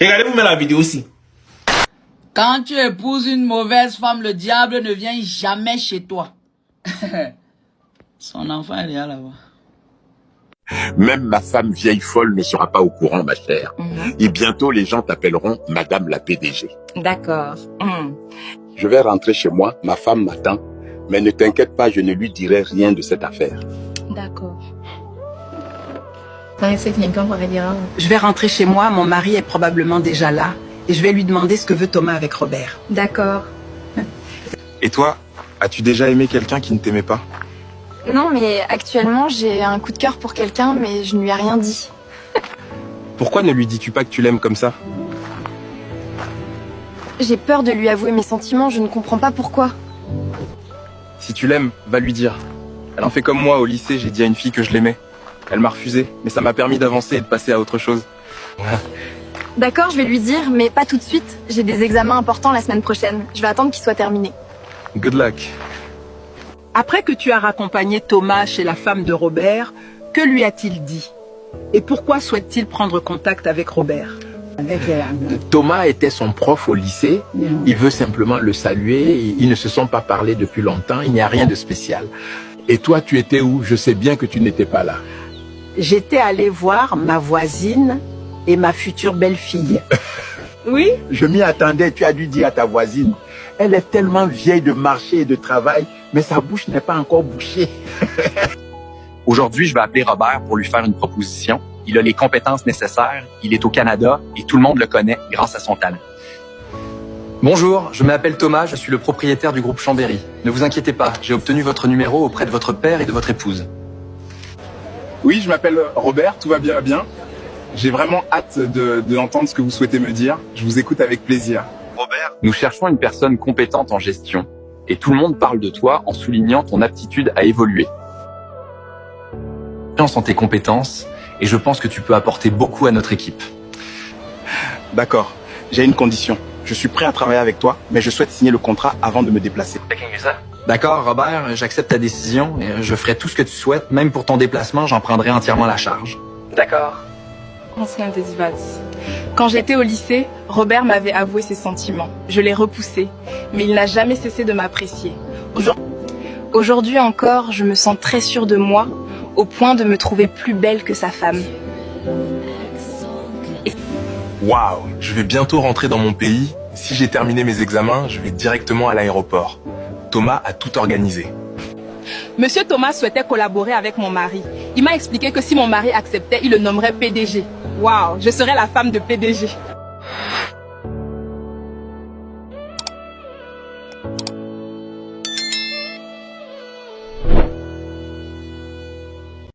Regardez-vous même la vidéo aussi. Quand tu épouses une mauvaise femme, le diable ne vient jamais chez toi. Son enfant, il est là-bas. Même ma femme vieille folle ne sera pas au courant, ma chère. Et bientôt, les gens t'appelleront Madame la PDG. D'accord. Je vais rentrer chez moi, ma femme m'attend. Mais ne t'inquiète pas, je ne lui dirai rien de cette affaire. D'accord. Je vais rentrer chez moi, mon mari est probablement déjà là. Et je vais lui demander ce que veut Thomas avec Robert. D'accord. Et toi, as-tu déjà aimé quelqu'un qui ne t'aimait pas? Non, mais actuellement, j'ai un coup de cœur pour quelqu'un, mais je ne lui ai rien dit. Pourquoi ne lui dis-tu pas que tu l'aimes comme ça? J'ai peur de lui avouer mes sentiments, je ne comprends pas pourquoi. Si tu l'aimes, va lui dire. Elle en fait comme moi, au lycée, j'ai dit à une fille que je l'aimais. Elle m'a refusé, mais ça m'a permis d'avancer et de passer à autre chose. D'accord, je vais lui dire, mais pas tout de suite. J'ai des examens importants la semaine prochaine. Je vais attendre qu'ils soient terminés. Good luck. Après que tu as raccompagné Thomas chez la femme de Robert, que lui a-t-il dit? Et pourquoi souhaite-t-il prendre contact avec Robert? Thomas était son prof au lycée. Il veut simplement le saluer. Ils ne se sont pas parlé depuis longtemps. Il n'y a rien de spécial. Et toi, tu étais où? Je sais bien que tu n'étais pas là. J'étais allée voir ma voisine et ma future belle-fille. Oui? Je m'y attendais. Tu as dû dire à ta voisine. Elle est tellement vieille de marcher et de travail, mais sa bouche n'est pas encore bouchée. Aujourd'hui, je vais appeler Robert pour lui faire une proposition. Il a les compétences nécessaires, il est au Canada et tout le monde le connaît grâce à son talent. Bonjour, je m'appelle Thomas, je suis le propriétaire du groupe Chambéry. Ne vous inquiétez pas, j'ai obtenu votre numéro auprès de votre père et de votre épouse. Oui, je m'appelle Robert, tout va bien. J'ai vraiment hâte d'entendre ce que vous souhaitez me dire. Je vous écoute avec plaisir. Robert, nous cherchons une personne compétente en gestion et tout le monde parle de toi en soulignant ton aptitude à évoluer. Confiance en tes compétences et je pense que tu peux apporter beaucoup à notre équipe. D'accord, j'ai une condition. Je suis prêt à travailler avec toi, mais je souhaite signer le contrat avant de me déplacer. D'accord, Robert, j'accepte ta décision et je ferai tout ce que tu souhaites. Même pour ton déplacement, j'en prendrai entièrement la charge. D'accord. Quand j'étais au lycée, Robert m'avait avoué ses sentiments. Je l'ai repoussé, mais il n'a jamais cessé de m'apprécier. Aujourd'hui encore, je me sens très sûre de moi, au point de me trouver plus belle que sa femme. Waouh, je vais bientôt rentrer dans mon pays. Si j'ai terminé mes examens, je vais directement à l'aéroport. Thomas a tout organisé. Monsieur Thomas souhaitait collaborer avec mon mari. Il m'a expliqué que si mon mari acceptait, il le nommerait PDG. Waouh, je serais la femme de PDG.